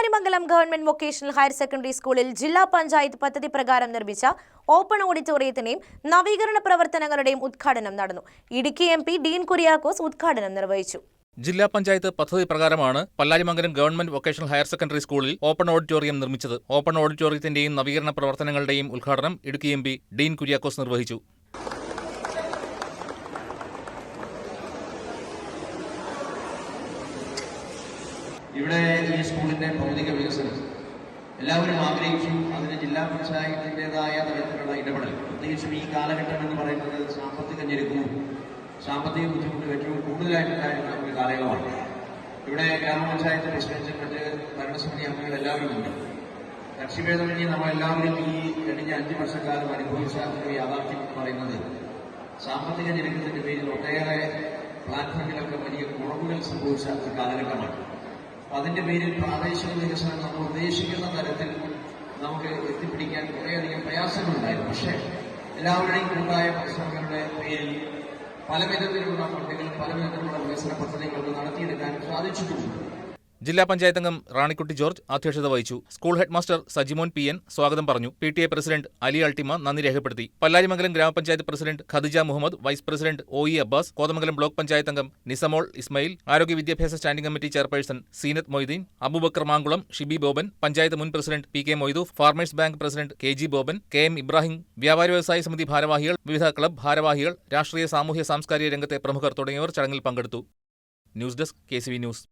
Pallarimangalam government vocational higher secondary സ്കൂളിൽ ജില്ലാ പഞ്ചായത്ത് പദ്ധതി പ്രകാരം നിർമ്മിച്ച ഓപ്പൺ ഓഡിറ്റോറിയത്തിന്റെയും നവീകരണ പ്രവർത്തനങ്ങളുടെയും ഉദ്ഘാടനം നടന്നു. ഇടുക്കി എം.പി. ഡീൻ കുര്യാക്കോസ് ഉദ്ഘാടനം നിർവഹിച്ചു. ജില്ലാ പഞ്ചായത്ത് പദ്ധതി പ്രകാരമാണ് Pallarimangalam government vocational higher secondary സ്കൂളിൽ ഓപ്പൺ ഓഡിറ്റോറിയം നിർമ്മിച്ചത്. ഓപ്പൺ ഓഡിറ്റോറിയത്തിന്റെയും നവീകരണ പ്രവർത്തനങ്ങളുടെയും ഉദ്ഘാടനം ഇടുക്കി എം.പി. ഡീൻ കുര്യാക്കോസ് നിർവഹിച്ചു. ഇവിടെ ഈ സ്കൂളിന്റെ ഭൗതിക വികസനം എല്ലാവരും ആഗ്രഹിച്ചു. അതിന് ജില്ലാ പഞ്ചായത്തിൻ്റെതായ തരത്തിലുള്ള ഇടപെടൽ, പ്രത്യേകിച്ചും ഈ കാലഘട്ടം എന്ന് പറയുന്നത് സാമ്പത്തിക ഞെരുക്കവും സാമ്പത്തിക ബുദ്ധിമുട്ടും ഏറ്റവും കൂടുതലായിട്ടുണ്ടായിരുന്ന ഒരു കാലയളവാണ്. ഇവിടെ ഗ്രാമപഞ്ചായത്ത് പ്രസിഡന്റ്, മറ്റ് ഭരണസമിതി അംഗങ്ങൾ എല്ലാവരും ഉണ്ട്. കക്ഷിഭേദമന്യേ നമ്മളെല്ലാവരും ഈ കഴിഞ്ഞ 5 വർഷക്കാലം അനുഭവിച്ച ഒരു യാഥാർത്ഥ്യം എന്ന് പറയുന്നത് സാമ്പത്തിക ഞെരുക്കത്തിന്റെ പേരിൽ ഒട്ടേറെ പ്ലാറ്റ്ഫോമിലൊക്കെ വലിയ കുറവുകൾ സംഭവിച്ച ഒരു കാലഘട്ടമാണ്. അതിന്റെ പേരിൽ പ്രാദേശിക വികസനം നമ്മൾ ഉദ്ദേശിക്കുന്ന തരത്തിൽ നമുക്ക് എത്തിപ്പിടിക്കാൻ കുറേയധികം പ്രയാസങ്ങളുണ്ടായിരുന്നു. പക്ഷേ എല്ലാവരുടെയും കൂട്ടായ പരിശ്രമങ്ങളുടെ പേരിൽ പല വിധത്തിലുള്ള ഫണ്ടുകളും പല വിധത്തിലുള്ള വികസന പദ്ധതികളൊക്കെ നടത്തിയെടുക്കാൻ സാധിച്ചിട്ടുണ്ട്. ജില്ലാ പഞ്ചായത്ത് അംഗം റാണിക്കുട്ടി ജോർജ് അധ്യക്ഷത വഹിച്ചു. School headmaster Sajimon P N. സ്വാഗതം പറഞ്ഞു. PTA പ്രസിഡന്റ് അലി അൾട്ടിമ നന്ദി രേഖപ്പെടുത്തി. Pallarimangalam grama panchayat president Khadija Muhammad, vice president OE Abbas, Kothamangalam block panchayat അംഗം നിസമോൾ ഇസ്മായിൽ, ആരോഗ്യ വിദ്യാഭ്യാസ standing committee chairperson Seenath Moideen, Aboobacker Mankulam, Shibi Boban, panchayat മുൻ president PK Moithoof, farmers bank president KG Boban, KM Ibrahim, വ്യാപാരി വ്യവസായ സമിതി ഭാരവാഹികൾ, വിവിധ ക്ലബ് ഭാരവാഹികൾ, രാഷ്ട്രീയ സാമൂഹ്യ സാംസ്കാരിക രംഗത്തെ പ്രമുഖർ തുടങ്ങിയവർ ചടങ്ങിൽ പങ്കെടുത്തു. News desk KCV news.